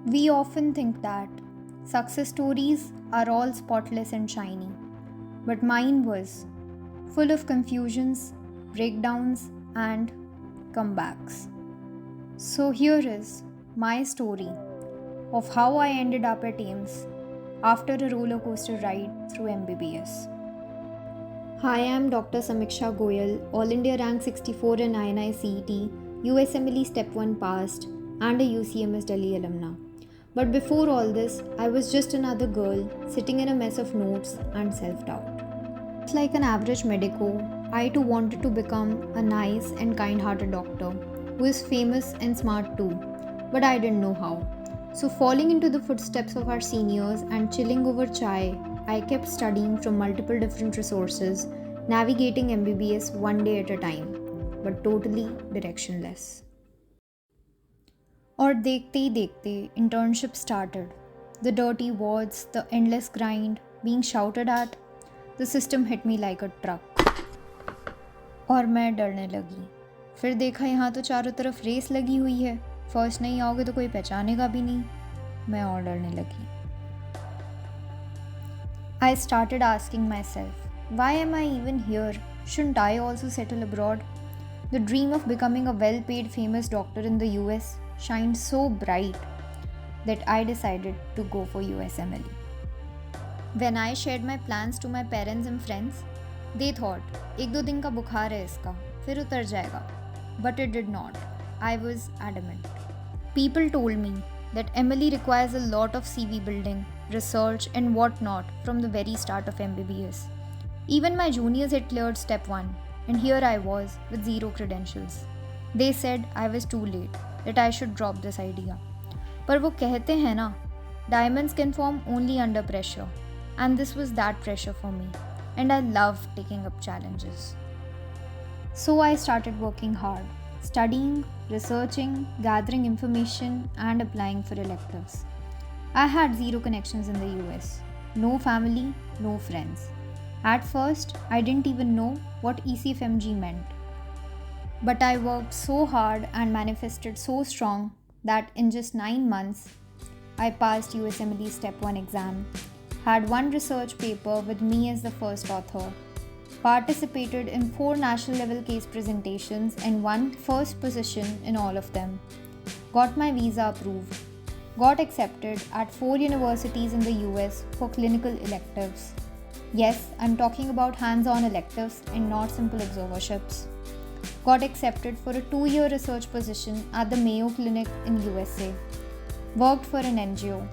We often think that success stories are all spotless and shiny, but mine was full of confusions, breakdowns, and comebacks. So here is my story of how I ended up at Ames after a roller coaster ride through MBBS. Hi, I'm Dr. Samiksha Goyal, All India rank 64 in INI CET, USMLE Step 1 passed, and a UCMS Delhi alumna. But before all this, I was just another girl sitting in a mess of notes and self doubt. Like an average medico, I too wanted to become a nice and kind hearted doctor who is famous and smart too, but I didn't know how. So, falling into the footsteps of our seniors and chilling over chai, I kept studying from multiple different resources, navigating MBBS one day at a time, but totally directionless. और देखते ही देखते internship started. The dirty wards, the endless grind, being shouted at, the system hit me like a truck. और मैं डरने लगी. फिर देखा यहाँ तो चारों तरफ रेस लगी हुई है. फर्स्ट नहीं आओगे तो कोई पहचानेगा भी नहीं. मैं और डरने लगी. I started asking myself, why am I even here? Shouldn't I also settle abroad? The dream of becoming a well paid famous doctor in the US shined so bright that I decided to go for USMLE. When I shared my plans to my parents and friends, they thought, एक दो दिन का बुखार है इसका, फिर उतर जाएगा. But it did not. I was adamant. People told me that Emily requires a lot of CV building, research, and whatnot from the very start of MBBS. Even my juniors had cleared step 1, and here I was with zero credentials. They said I was too late, that I should drop this idea. पर वो कहते हैं ना, diamonds can form only under pressure, and this was that pressure for me, and I love taking up challenges. So I started working hard, studying, researching, gathering information, and applying for electives. I had zero connections in the US, no family, no friends. At first, I didn't even know what ECFMG meant. But I worked so hard and manifested so strong that in just 9 months, I passed USMLE Step 1 exam, had one research paper with me as the first author, participated in 4 national level case presentations and won first position in all of them, got my visa approved, got accepted at 4 universities in the US for clinical electives. Yes, I'm talking about hands-on electives and not simple observerships. Got accepted for a 2-year research position at the Mayo Clinic in USA. Worked for an NGO.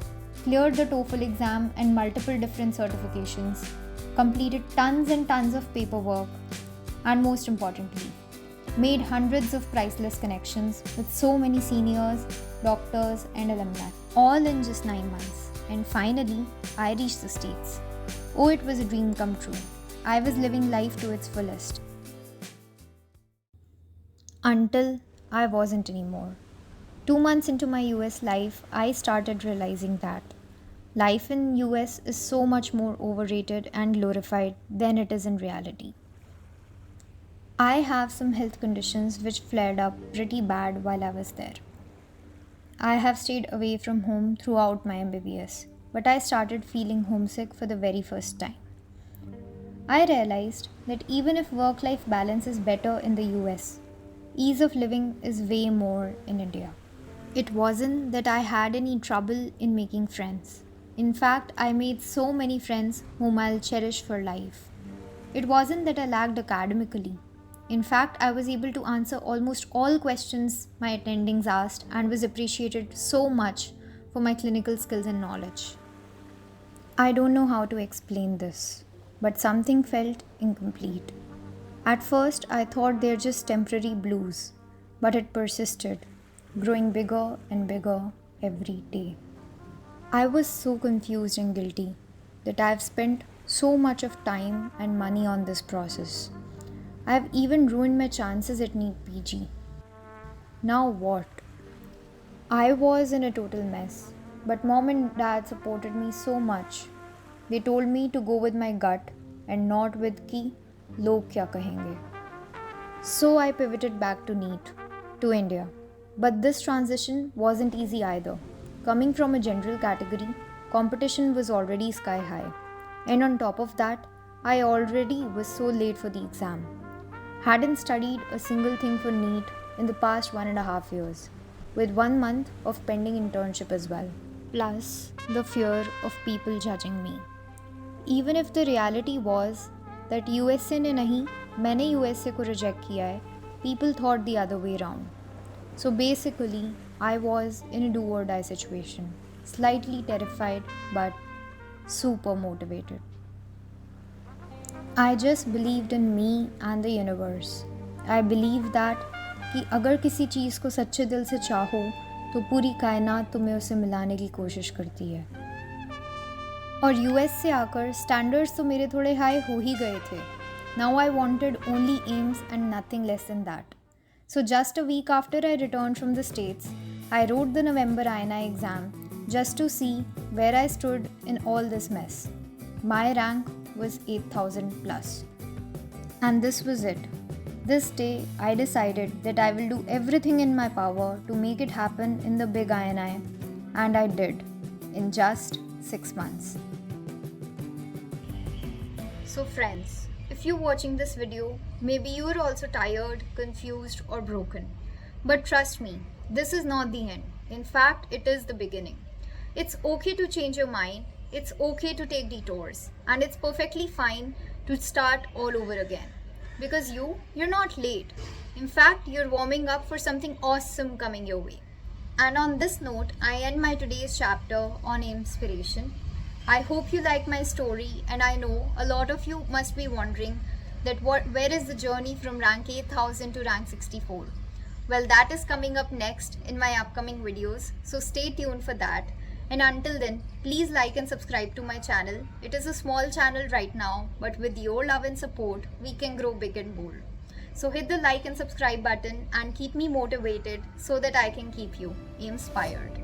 Cleared the TOEFL exam and multiple different certifications. Completed tons and tons of paperwork. And most importantly, made hundreds of priceless connections with so many seniors, doctors, and alumni. All in just 9 months. And finally, I reached the States. Oh, it was a dream come true. I was living life to its fullest. Until I wasn't anymore. 2 months into my US life, I started realizing that life in US is so much more overrated and glorified than it is in reality. I have some health conditions which flared up pretty bad while I was there. I have stayed away from home throughout my MBBS, but I started feeling homesick for the very first time. I realized that even if work-life balance is better in the US, ease of living is way more in India. It wasn't that I had any trouble in making friends. In fact, I made so many friends whom I'll cherish for life. It wasn't that I lagged academically. In fact, I was able to answer almost all questions my attendings asked and was appreciated so much for my clinical skills and knowledge. I don't know how to explain this, but something felt incomplete. At first, I thought they're just temporary blues, but it persisted, growing bigger and bigger every day. I was so confused and guilty that I've spent so much of time and money on this process. I've even ruined my chances at NEET PG. Now what? I was in a total mess, but mom and dad supported me so much. They told me to go with my gut and not with ki log kya kahenge. So I pivoted back to NEET, to India. But this transition wasn't easy either. Coming from a general category, competition was already sky high. And on top of that, I already was so late for the exam. Hadn't studied a single thing for NEET in the past 1.5 years, with 1 month of pending internship as well. Plus, the fear of people judging me. Even if the reality was that USA ने नहीं, मैंने USA को reject किया है, people thought the other way round. So basically, I was in a do or die situation, slightly terrified but super motivated. I just believed in me and the universe. I believed that कि अगर किसी चीज़ को सच्चे दिल से चाहो तो पूरी कायनात तुम्हें उसे मिलाने की कोशिश करती है. और यूएस से आकर स्टैंडर्ड्स तो मेरे थोड़े हाई हो ही गए थे. Now I wanted only AIIMS and nothing less than that. So just a week after I returned from the States, I wrote the November INI exam just to see where I stood in all this mess. My rank was 8,000 plus. And this was it. This day, I decided that I will do everything in my power to make it happen in the big INI, and I did in just 6 months. So friends, if you're watching this video, maybe you're also tired, confused or broken. But trust me, this is not the end. In fact, it is the beginning. It's okay to change your mind, it's okay to take detours, and it's perfectly fine to start all over again. Because you're not late. In fact, you're warming up for something awesome coming your way. And on this note, I end my today's chapter on inspiration. I hope you like my story, and I know a lot of you must be wondering that where is the journey from rank 8,000 to rank 64. Well, that is coming up next in my upcoming videos, so stay tuned for that. And until then, please like and subscribe to my channel. It is a small channel right now, but with your love and support, we can grow big and bold. So hit the like and subscribe button and keep me motivated so that I can keep you inspired.